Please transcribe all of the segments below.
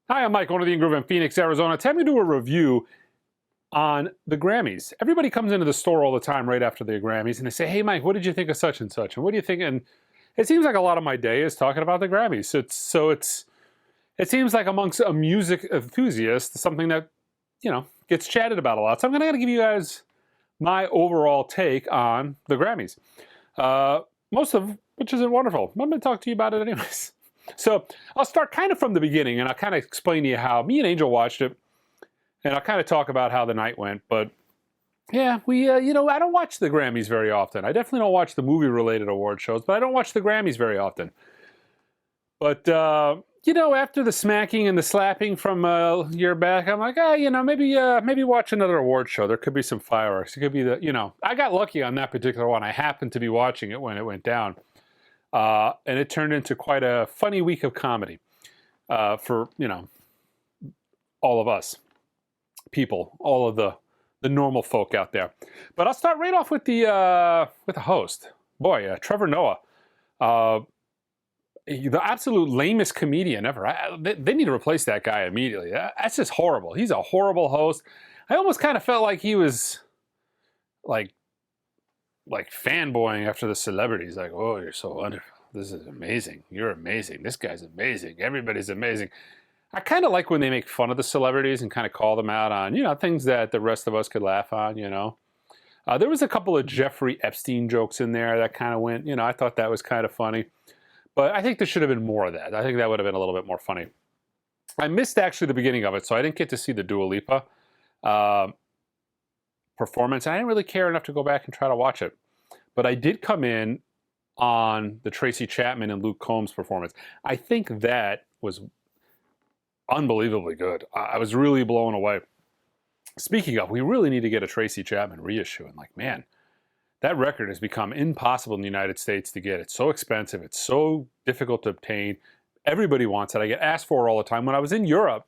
Hi, I'm Mike, owner of the Groove in Phoenix, Arizona. Time to do a review on the Grammys. Everybody comes into the store all the time right after the Grammys and they say, hey, Mike, what did you think of such and such? And what do you think? And it seems like a lot of my day is talking about the Grammys. It seems like amongst a music enthusiast, something that, gets chatted about a lot. So I'm going to give you guys my overall take on the Grammys. Most of which isn't wonderful. I'm going to talk to you about it anyways. So I'll start kind of from the beginning, and I'll kind of explain to you how me and Angel watched it, and I'll kind of talk about how the night went. But yeah, I don't watch the Grammys very often. I definitely don't watch the movie-related award shows, but I don't watch the Grammys very often. But after the smacking and the slapping from a year back, I'm like, maybe watch another award show. There could be some fireworks. It could be I got lucky on that particular one. I happened to be watching it when it went down. And it turned into quite a funny week of comedy for, all of us people, all of the normal folk out there. But I'll start right off with the host. Boy, Trevor Noah. The absolute lamest comedian ever. They need to replace that guy immediately. That's just horrible. He's a horrible host. I almost kind of felt like he was like fanboying after the celebrities, like, oh, you're so wonderful. This is amazing. You're amazing. This guy's amazing. Everybody's amazing. I kind of like when they make fun of the celebrities and kind of call them out on, things that the rest of us could laugh on, There was a couple of Jeffrey Epstein jokes in there that kind of went, I thought that was kind of funny. But I think there should have been more of that. I think that would have been a little bit more funny. I missed actually the beginning of it, so I didn't get to see the Dua Lipa performance. I didn't really care enough to go back and try to watch it. But I did come in on the Tracy Chapman and Luke Combs performance. I think that was unbelievably good. I was really blown away. Speaking of, we really need to get a Tracy Chapman reissue. And man, that record has become impossible in the United States to get. It's so expensive. It's so difficult to obtain. Everybody wants it. I get asked for it all the time. When I was in Europe,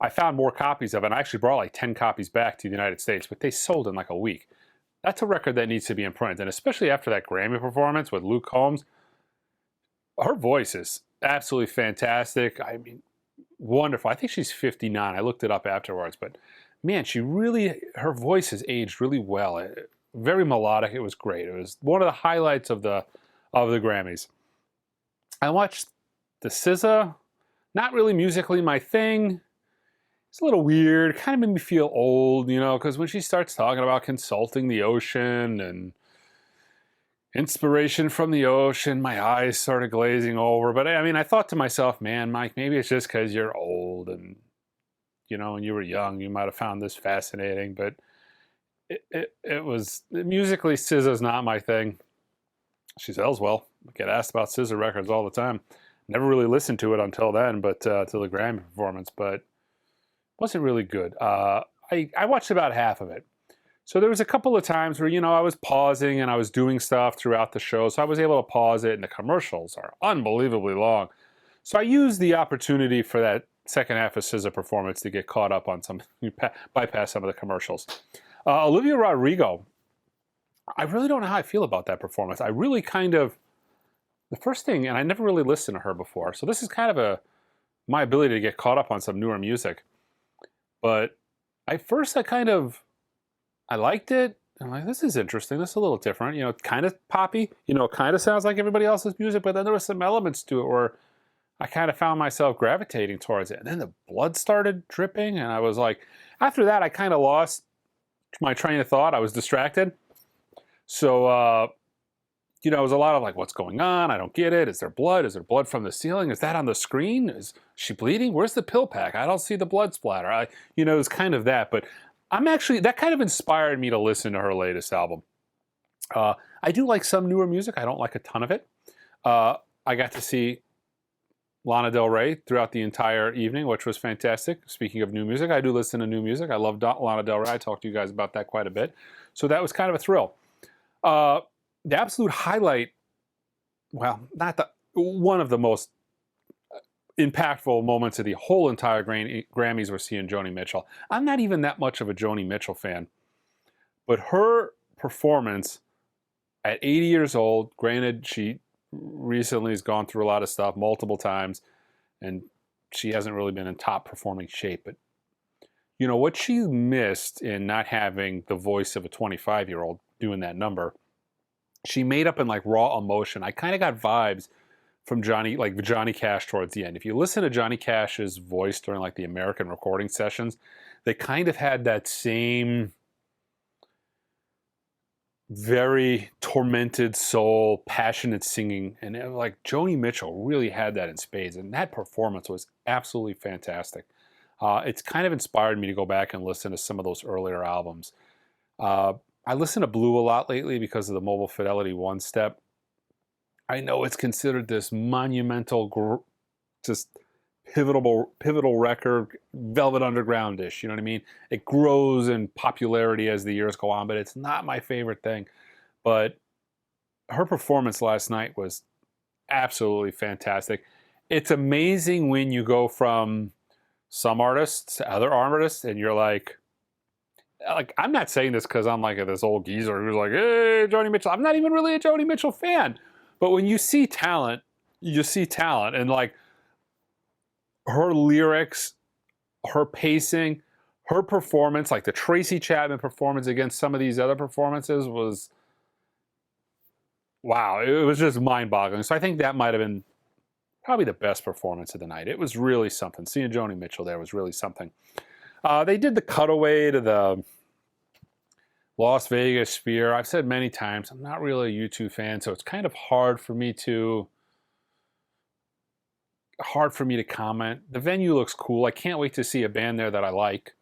I found more copies of it. I actually brought 10 copies back to the United States, but they sold in a week. That's a record that needs to be in print. And especially after that Grammy performance with Luke Combs, her voice is absolutely fantastic. I mean, wonderful. I think she's 59. I looked it up afterwards, but man, her voice has aged really well. Very melodic. It was great. It was one of the highlights of the Grammys. I watched the SZA. Not really musically my thing. It's a little weird. Kind of made me feel old, because when she starts talking about consulting the ocean and inspiration from the ocean, my eyes started glazing over. But I thought to myself, man, Mike, maybe it's just because you're old and, when you were young, you might have found this fascinating. But it was musically, SZA's not my thing. She sells well. I get asked about SZA records all the time. Never really listened to it until then, but to the Grammy performance, but wasn't really good. I watched about half of it. So there was a couple of times where, I was pausing and I was doing stuff throughout the show, so I was able to pause it, and the commercials are unbelievably long. So I used the opportunity for that second half of SZA performance to get caught up on bypass some of the commercials. Olivia Rodrigo, I really don't know how I feel about that performance. I really the first thing, and I never really listened to her before, so this is kind of my ability to get caught up on some newer music. But at first I liked it. I'm like, this is interesting. This is a little different. Kind of poppy. Kind of sounds like everybody else's music, but then there were some elements to it where I kind of found myself gravitating towards it. And then the blood started dripping, and I was like, after that, I kind of lost my train of thought. I was distracted. So, it was a lot of what's going on? I don't get it. Is there blood? Is there blood from the ceiling? Is that on the screen? Is she bleeding? Where's the pill pack? I don't see the blood splatter. It was kind of that. But that kind of inspired me to listen to her latest album. I do like some newer music. I don't like a ton of it. I got to see Lana Del Rey throughout the entire evening, which was fantastic. Speaking of new music, I do listen to new music. I love Lana Del Rey. I talked to you guys about that quite a bit. So that was kind of a thrill. The absolute highlight, not one of the most impactful moments of the whole entire Grammys was seeing Joni Mitchell. I'm not even that much of a Joni Mitchell fan, but her performance at 80 years old, granted she recently has gone through a lot of stuff multiple times and she hasn't really been in top performing shape. But you know what she missed in not having the voice of a 25-year-old doing that number, she made up in like raw emotion. I kind of got vibes from Johnny Cash towards the end. If you listen to Johnny Cash's voice during like the American recording sessions, they kind of had that same very tormented soul, passionate singing, and like Joni Mitchell really had that in spades, and that performance was absolutely fantastic. It's kind of inspired me to go back and listen to some of those earlier albums. I listen to Blue a lot lately because of the Mobile Fidelity One Step. I know it's considered this monumental, just pivotal record, Velvet Underground-ish, you know what I mean? It grows in popularity as the years go on, but it's not my favorite thing. But her performance last night was absolutely fantastic. It's amazing when you go from some artists to other artists, and you're like I'm not saying this because I'm like this old geezer who's like, hey, Joni Mitchell. I'm not even really a Joni Mitchell fan. But when you see talent, and like her lyrics, her pacing, her performance, like the Tracy Chapman performance against some of these other performances was, wow, it was just mind-boggling. So I think that might have been probably the best performance of the night. It was really something. Seeing Joni Mitchell there was really something. They did the cutaway to the Las Vegas Sphere. I've said many times, I'm not really a U2 fan, so it's kind of hard for me to comment. The venue looks cool. I can't wait to see a band there that I like.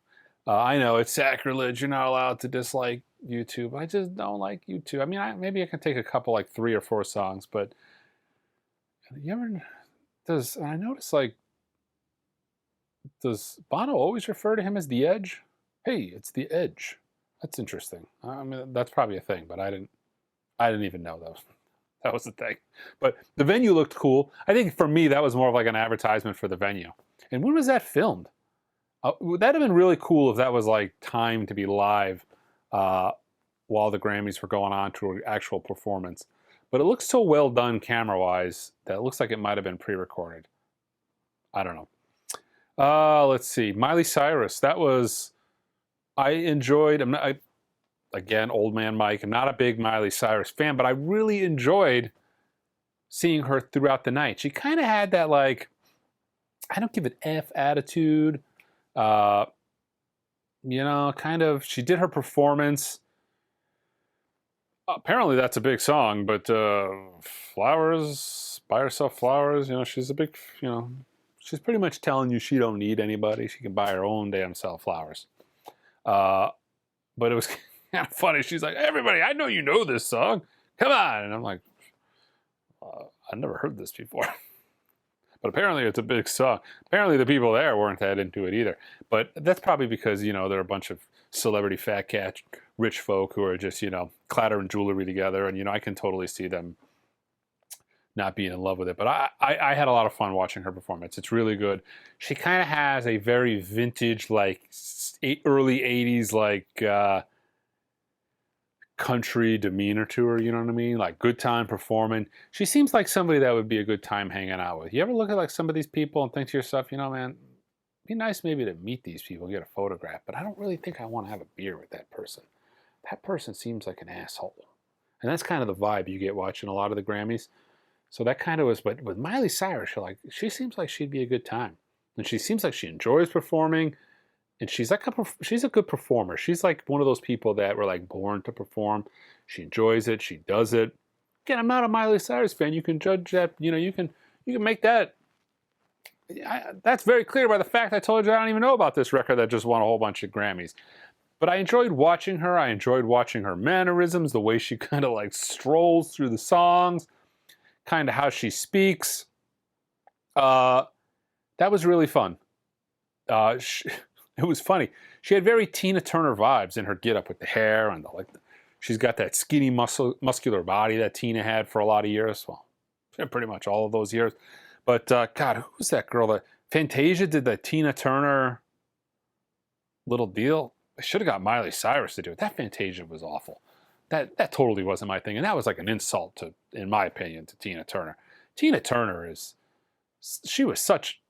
I know it's sacrilege. You're not allowed to dislike U2, but I just don't like U2. I mean, maybe I can take a couple, like 3 or 4 songs, but I notice, like, does Bono always refer to him as the Edge? Hey, it's the Edge. That's interesting. I mean, that's probably a thing, but I didn't even know that was the thing. But the venue looked cool. I think for me, that was more of like an advertisement for the venue. And when was that filmed? That'd have been really cool if that was like timed to be live while the Grammys were going on to an actual performance. But it looks so well done camera-wise that it looks like it might have been pre-recorded. I don't know. Let's see. Miley Cyrus. I enjoyed. Again, old man Mike. I'm not a big Miley Cyrus fan, but I really enjoyed seeing her throughout the night. She kind of had that, like, I don't give an F attitude. Kind of. She did her performance. Apparently, that's a big song, but flowers, buy herself flowers. She's a big. She's pretty much telling you she don't need anybody. She can buy her own damn self flowers. But it was kind of funny. She's like, everybody, I know you know this song. Come on. And I'm like, I've never heard this before. But apparently it's a big song. Apparently the people there weren't that into it either. But that's probably because, they're a bunch of celebrity fat cat, rich folk who are just, clattering jewelry together. And, I can totally see them not being in love with it. But I had a lot of fun watching her performance. It's really good. She kind of has a very vintage, like early 80s, like country demeanor to her, you know what I mean? Like good time performing. She seems like somebody that would be a good time hanging out with. You ever look at like some of these people and think to yourself, man, it'd be nice maybe to meet these people, get a photograph, but I don't really think I want to have a beer with that person. That person seems like an asshole. And that's kind of the vibe you get watching a lot of the Grammys. So that kind of was, but with Miley Cyrus, she seems like she'd be a good time. And she seems like she enjoys performing. And she's a good performer. She's like one of those people that were like born to perform. She enjoys it. She does it. Again, I'm not a Miley Cyrus fan. You can judge that. You can make that. That's very clear by the fact I told you I don't even know about this record that just won a whole bunch of Grammys. But I enjoyed watching her. I enjoyed watching her mannerisms, the way she kind of like strolls through the songs, kind of how she speaks. That was really fun. It was funny. She had very Tina Turner vibes in her get-up with the hair and she's got that skinny muscular body that Tina had for a lot of years. Well, pretty much all of those years. But God, who was that girl that Fantasia did the Tina Turner little deal? I should have got Miley Cyrus to do it. That Fantasia was awful. That totally wasn't my thing, and that was like an insult to, in my opinion, to Tina Turner. Tina Turner she was such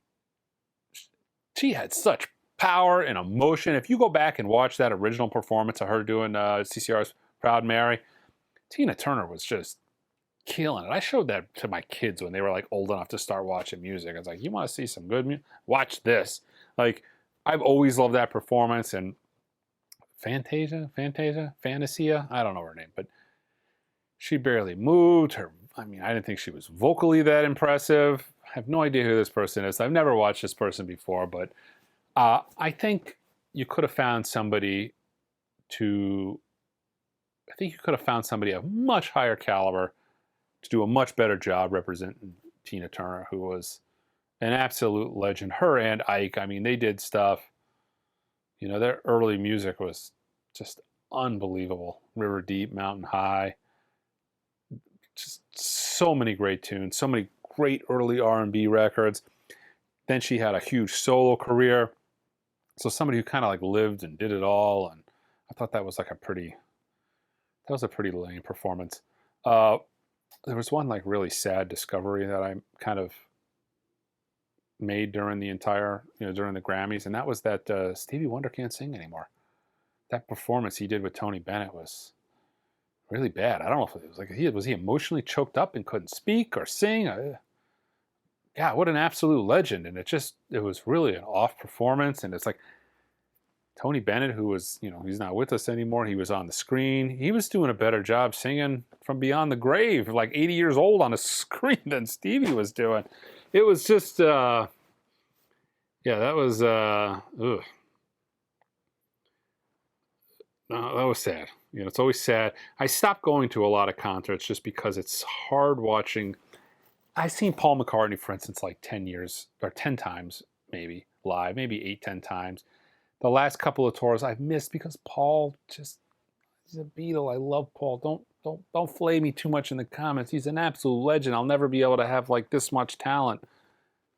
she had such power and emotion. If you go back and watch that original performance of her doing CCR's Proud Mary, Tina Turner was just killing it. I showed that to my kids when they were like old enough to start watching music. I was like, you want to see some good music? Watch this. Like, I've always loved that performance. And Fantasia, I don't know her name, but she barely moved. I didn't think she was vocally that impressive. I have no idea who this person is. I've never watched this person before, but I think you could have found somebody of much higher caliber to do a much better job representing Tina Turner, who was an absolute legend. Her and Ike, they did stuff. Their early music was just unbelievable. River Deep, Mountain High, just so many great tunes, so many great early R&B records. Then she had a huge solo career. So somebody who kind of like lived and did it all. And I thought that was a pretty lame performance. There was one like really sad discovery that I kind of made during the during the Grammys, and that was that Stevie Wonder can't sing anymore. That performance he did with Tony Bennett was really bad. I don't know if it was was he emotionally choked up and couldn't speak or sing. God, what an absolute legend. And it was really an off performance. And it's like Tony Bennett, who was, he's not with us anymore. He was on the screen. He was doing a better job singing from beyond the grave, like 80 years old on a screen than Stevie was doing. It was just, that was, ugh. No, that was sad. It's always sad. I stopped going to a lot of concerts just because it's hard watching. I've seen Paul McCartney, for instance, like 10 years or 10 times, maybe live, maybe 8, 10 times. The last couple of tours I've missed because Paul he's a Beatle. I love Paul. Don't flay me too much in the comments. He's an absolute legend. I'll never be able to have like this much talent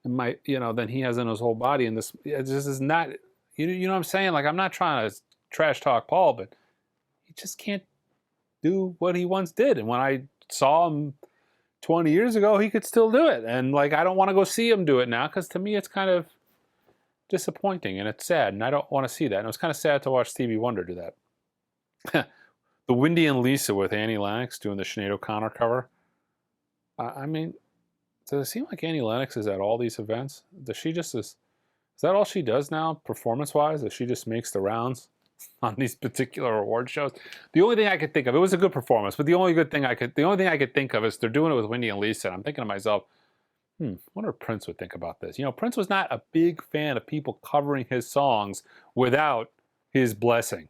in my, than he has in his whole body. And this is not, you know what I'm saying? Like, I'm not trying to trash talk Paul, but he just can't do what he once did. And when I saw him 20 years ago, he could still do it. And like, I don't want to go see him do it now because to me, it's kind of disappointing and it's sad. And I don't want to see that. And it was kind of sad to watch Stevie Wonder do that. The Windy and Lisa with Annie Lennox doing the Sinead O'Connor cover. Does it seem like Annie Lennox is at all these events? Is that all she does now, performance-wise? That she just makes the rounds on these particular award shows? The only thing I could think of, it was a good performance, but the only thing I could think of is they're doing it with Windy and Lisa. And I'm thinking to myself, I wonder if Prince would think about this. Prince was not a big fan of people covering his songs without his blessing.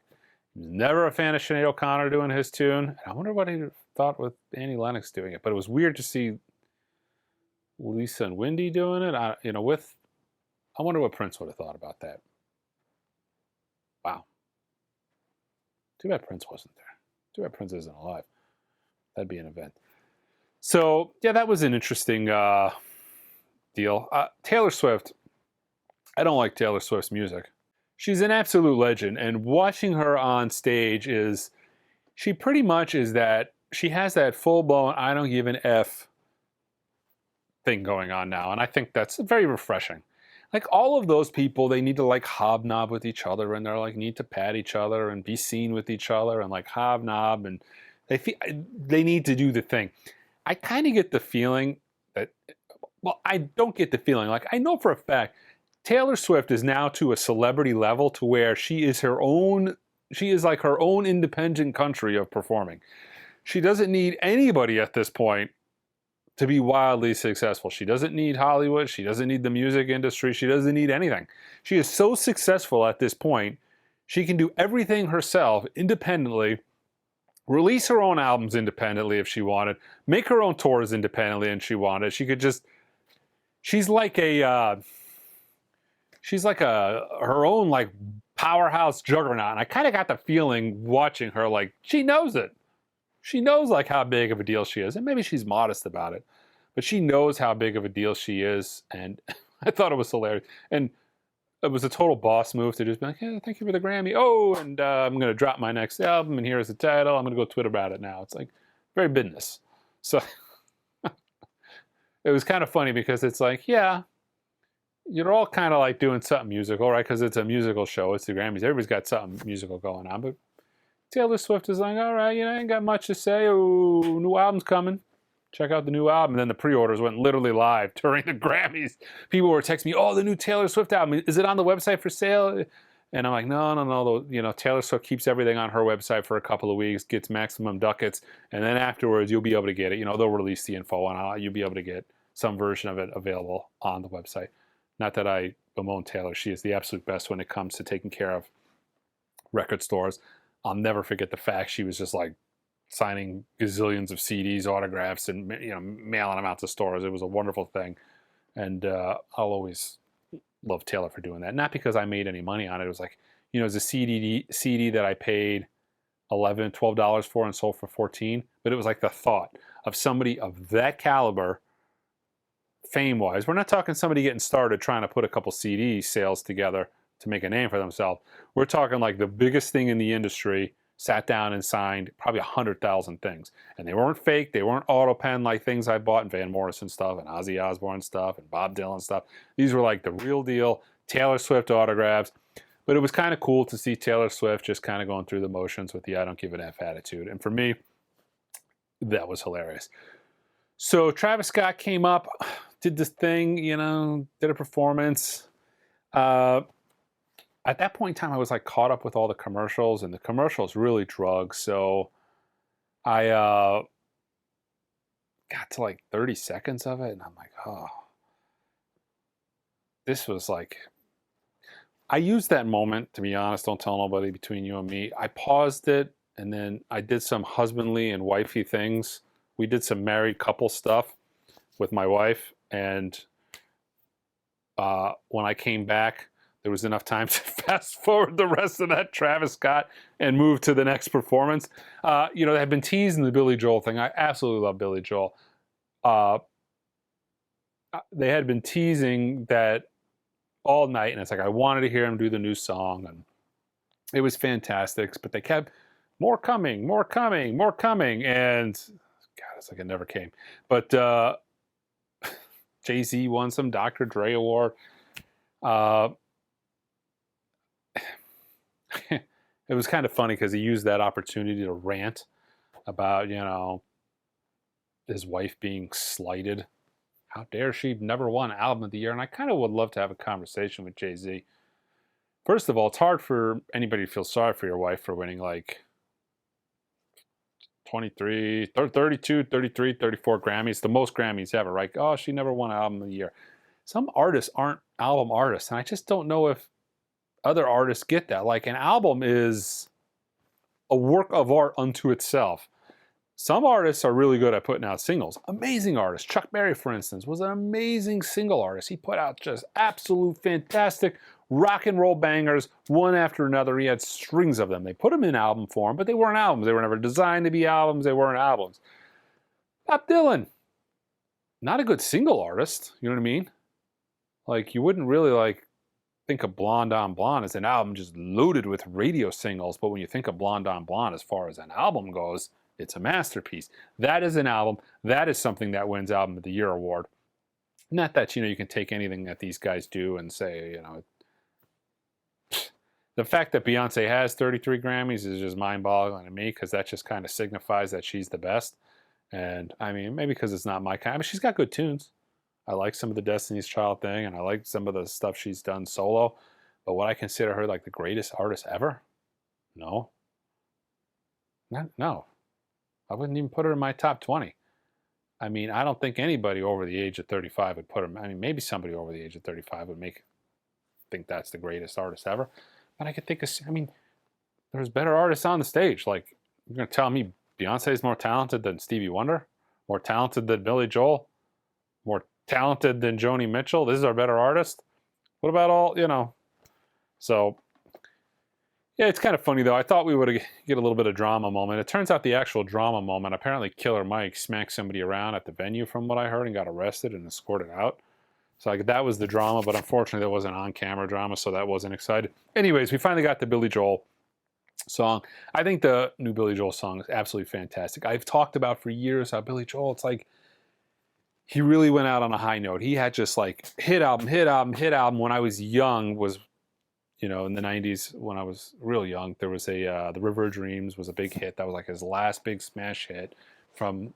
He was never a fan of Sinead O'Connor doing his tune. And I wonder what he thought with Annie Lennox doing it. But it was weird to see Lisa and Windy doing it. I wonder what Prince would have thought about that. Wow. Too bad Prince wasn't there. Too bad Prince isn't alive. That'd be an event. So, yeah, that was an interesting deal. Taylor Swift. I don't like Taylor Swift's music. She's an absolute legend, and watching her on stage she pretty much is that, she has that full-blown I don't give an F thing going on now, and I think that's very refreshing. Like, all of those people, they need to like hobnob with each other, and they're like need to pat each other and be seen with each other and like hobnob, and they need to do the thing. I kind of get the feeling that, well, I don't get the feeling, like I know for a fact Taylor Swift is now to a celebrity level to where she is like her own independent country of performing. She doesn't need anybody at this point to be wildly successful. She doesn't need Hollywood. She doesn't need the music industry. She doesn't need anything. She is so successful at this point, she can do everything herself independently, release her own albums independently if she wanted, make her own tours independently if she wanted. She's like her own like powerhouse juggernaut. And I kind of got the feeling watching her, like, she knows it. She knows like how big of a deal she is. And maybe she's modest about it, but she knows how big of a deal she is. And I thought it was hilarious. And it was a total boss move to just be like, hey, thank you for the Grammy. Oh, and I'm going to drop my next album, and here's the title. I'm going to go Twitter about it now. It's like very business. So it was kind of funny because it's like, yeah, you're all kind of like doing something musical, right? Because it's a musical show. It's the Grammys. Everybody's got something musical going on. But Taylor Swift is like, all right, I ain't got much to say. Oh, new album's coming. Check out the new album. And then the pre-orders went literally live during the Grammys. People were texting me, oh, the new Taylor Swift album. Is it on the website for sale? And I'm like, no. Taylor Swift keeps everything on her website for a couple of weeks, gets maximum ducats, and then afterwards you'll be able to get it. They'll release the info on you'll be able to get some version of it available on the website. Not that I bemoan Taylor. She is the absolute best when it comes to taking care of record stores. I'll never forget the fact she was just like signing gazillions of CDs, autographs, and mailing them out to stores. It was a wonderful thing, and I'll always love Taylor for doing that. Not because I made any money on it. It was like, it's a CD that I paid $11, $12 for and sold for $14. But it was like the thought of somebody of that caliber, fame-wise. We're not talking somebody getting started trying to put a couple CD sales together to make a name for themselves. We're talking like the biggest thing in the industry, sat down and signed probably 100,000 things. And they weren't fake. They weren't auto pen like things I bought in Van Morrison stuff and Ozzy Osbourne stuff and Bob Dylan stuff. These were like the real deal Taylor Swift autographs. But it was kind of cool to see Taylor Swift just kind of going through the motions with the I don't give an F attitude. And for me, that was hilarious. So Travis Scott came up, did this thing, did a performance. At that point in time, I was like caught up with all the commercials, and the commercials really drug. So I got to like 30 seconds of it, and I'm like, oh, this was like, I used that moment, to be honest, don't tell nobody between you and me. I paused it, and then I did some husbandly and wifey things. We did some married couple stuff with my wife, and when I came back, there was enough time to fast forward the rest of that Travis Scott and move to the next performance. They had been teasing the Billy Joel thing. I absolutely love Billy Joel. They had been teasing that all night, and it's like I wanted to hear him do the new song, and it was fantastic. But they kept more coming, and God, it's like it never came. But Jay-Z won some Dr. Dre award. It was kind of funny because he used that opportunity to rant about, his wife being slighted. How dare she never won Album of the Year? And I kind of would love to have a conversation with Jay-Z. First of all, it's hard for anybody to feel sorry for your wife for winning like 32, 33, 34 Grammys, the most Grammys ever, right? Oh, she never won Album of the Year. Some artists aren't album artists, and I just don't know if other artists get that. Like, an album is a work of art unto itself. Some artists are really good at putting out singles. Amazing artists. Chuck Berry, for instance, was an amazing single artist. He put out just absolute fantastic rock and roll bangers, one after another. He had strings of them. They put them in album form, but they weren't albums. They were never designed to be albums. They weren't albums. Bob Dylan, not a good single artist. You know what I mean? Like, you wouldn't really think of Blonde on Blonde as an album just loaded with radio singles, but when you think of Blonde on Blonde as far as an album goes, it's a masterpiece. That is an album. That is something that wins Album of the Year award. Not that, you can take anything that these guys do and say, the fact that Beyonce has 33 Grammys is just mind-boggling to me, because that just kind of signifies that she's the best. And, maybe because it's not my kind. She's got good tunes. I like some of the Destiny's Child thing, and I like some of the stuff she's done solo. But would I consider her like the greatest artist ever? No. No. I wouldn't even put her in my top 20. I don't think anybody over the age of 35 would put her. Maybe somebody over the age of 35 would think that's the greatest artist ever. But I could think of, there's better artists on the stage. Like, you're going to tell me Beyonce's more talented than Stevie Wonder? More talented than Billy Joel? More talented than Joni Mitchell? This is our better artist? What about all, So, yeah, it's kind of funny, though. I thought we would get a little bit of drama moment. It turns out the actual drama moment, apparently Killer Mike smacked somebody around at the venue, from what I heard, and got arrested and escorted out. So that was the drama, but unfortunately there wasn't on-camera drama, so that wasn't exciting. Anyways, we finally got the Billy Joel song. I think the new Billy Joel song is absolutely fantastic. I've talked about for years how Billy Joel, it's like, he really went out on a high note. He had just like hit album, hit album, hit album. When I was young, was in the 90s, when I was real young, there was The River of Dreams was a big hit. That was like his last big smash hit from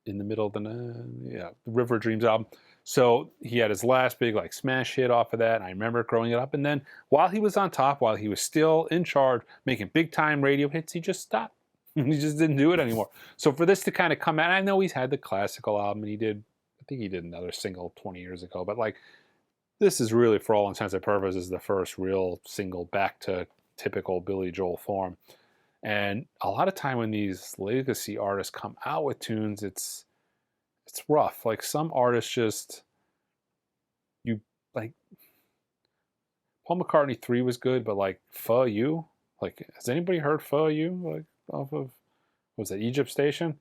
in the middle of the River of Dreams album. So he had his last big like smash hit off of that. And I remember growing it up. And then while he was on top, while he was still in charge, making big time radio hits, he just stopped. He just didn't do it anymore. So for this to kind of come out, I know he's had the classical album, and I think he did another single 20 years ago, but like, this is really, for all intents and purposes, the first real single back to typical Billy Joel form. And a lot of time when these legacy artists come out with tunes, it's rough. Like, some artists just, you like, Paul McCartney 3 was good, but like For You, like, has anybody heard For You? Like, off of, what was it, Egypt Station?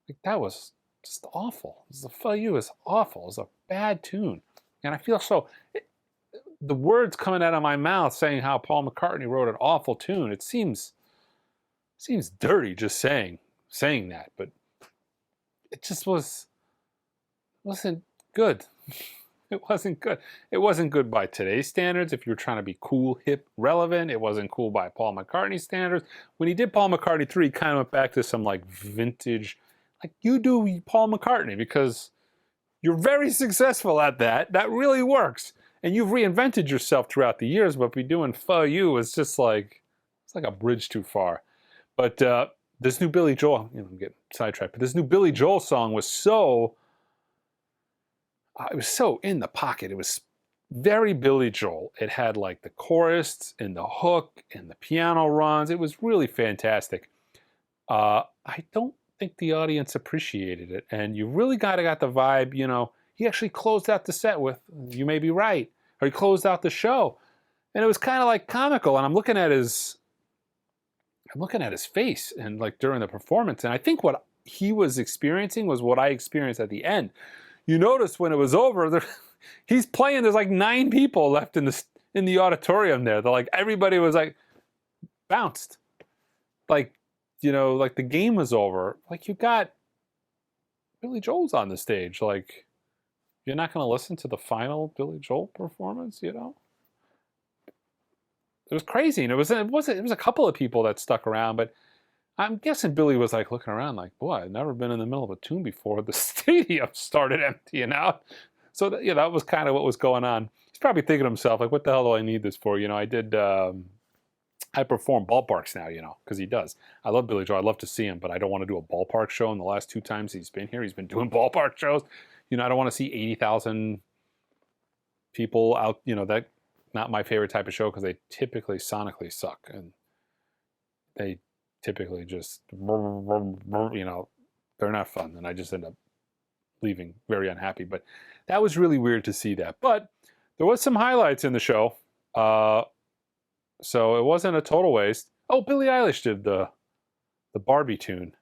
Like, that was just awful. The For You is awful. It's a bad tune. And I feel the words coming out of my mouth saying how Paul McCartney wrote an awful tune, it seems dirty just saying that, but it just wasn't good. It wasn't good. It wasn't good by today's standards. If you're trying to be cool, hip, relevant, it wasn't cool by Paul McCartney standards. When he did Paul McCartney 3, he kind of went back to some like vintage, like, you do Paul McCartney because you're very successful at that. That really works. And you've reinvented yourself throughout the years, but be doing For You is just like, it's like a bridge too far. But this new Billy Joel, I'm getting sidetracked, but this new Billy Joel song was it was so in the pocket. It was very Billy Joel. It had like the chorus and the hook and the piano runs. It was really fantastic. I don't think the audience appreciated it, and you really got the vibe. He actually closed out the set with "You May Be Right," or he closed out the show, and it was kind of like comical. And I'm looking at his face, and like during the performance, and I think what he was experiencing was what I experienced at the end. You notice when it was over, he's playing. There's like 9 people left in the auditorium there. They're like, everybody was like bounced, like, like the game was over. Like, you got Billy Joel's on the stage. Like, you're not going to listen to the final Billy Joel performance, It was crazy. And it was a couple of people that stuck around, but I'm guessing Billy was like looking around like, boy, I've never been in the middle of a tune before. The stadium started emptying out. So that was kind of what was going on. He's probably thinking to himself, like, what the hell do I need this for? I perform ballparks now, because he does. I love Billy Joel. I love to see him, but I don't want to do a ballpark show. In the last 2 times he's been here, he's been doing ballpark shows. I don't want to see 80,000 people out. That not my favorite type of show, because they typically sonically suck, and they typically just, they're not fun, and I just end up leaving very unhappy. But that was really weird to see that. But there was some highlights in the show. So it wasn't a total waste. Oh, Billie Eilish did the Barbie tune.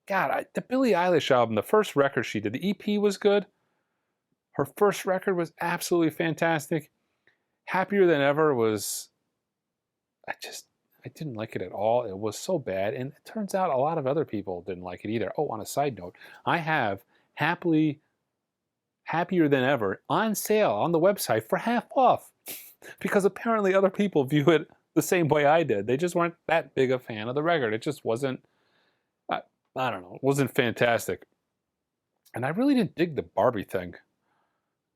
God, the Billie Eilish album, the first record she did, the EP was good. Her first record was absolutely fantastic. Happier Than Ever was, I didn't like it at all. It was so bad. And it turns out a lot of other people didn't like it either. Oh, on a side note, I have Happier Than Ever on sale on the website for half off. Because apparently other people view it the same way I did. They just weren't that big a fan of the record. It just wasn't, I don't know, it wasn't fantastic. And I really didn't dig the Barbie thing.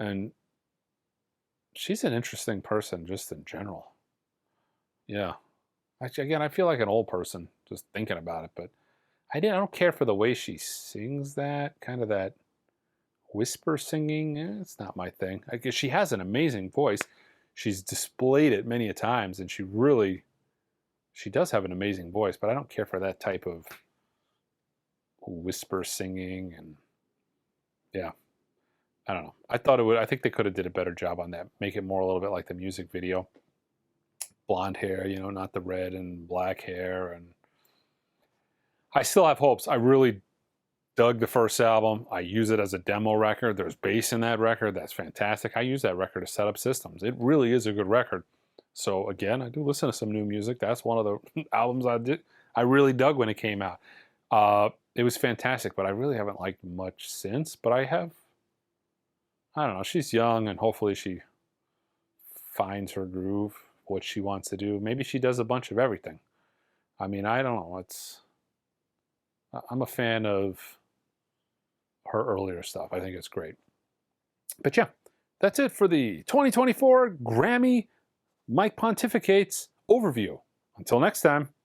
And she's an interesting person just in general. Yeah. Actually, again, I feel like an old person just thinking about it, but I don't care for the way she sings that, kind of that whisper singing. It's not my thing. I guess she has an amazing voice. She's displayed it many a times, and she does have an amazing voice, but I don't care for that type of whisper singing. And yeah, I don't know. I think they could have did a better job on that. Make it more a little bit like the music video. Blonde hair, not the red and black hair. And I still have hopes. I really dug the first album. I use it as a demo record. There's bass in that record. That's fantastic. I use that record to set up systems. It really is a good record. So again, I do listen to some new music. That's one of the albums I really dug when it came out. it was fantastic, but I really haven't liked much since. But I don't know, she's young and hopefully she finds her groove, what she wants to do. Maybe she does a bunch of everything. I mean, I don't know. I'm a fan of her earlier stuff. I think it's great. But yeah, that's it for the 2024 Grammy Mike Pontificates overview. Until next time.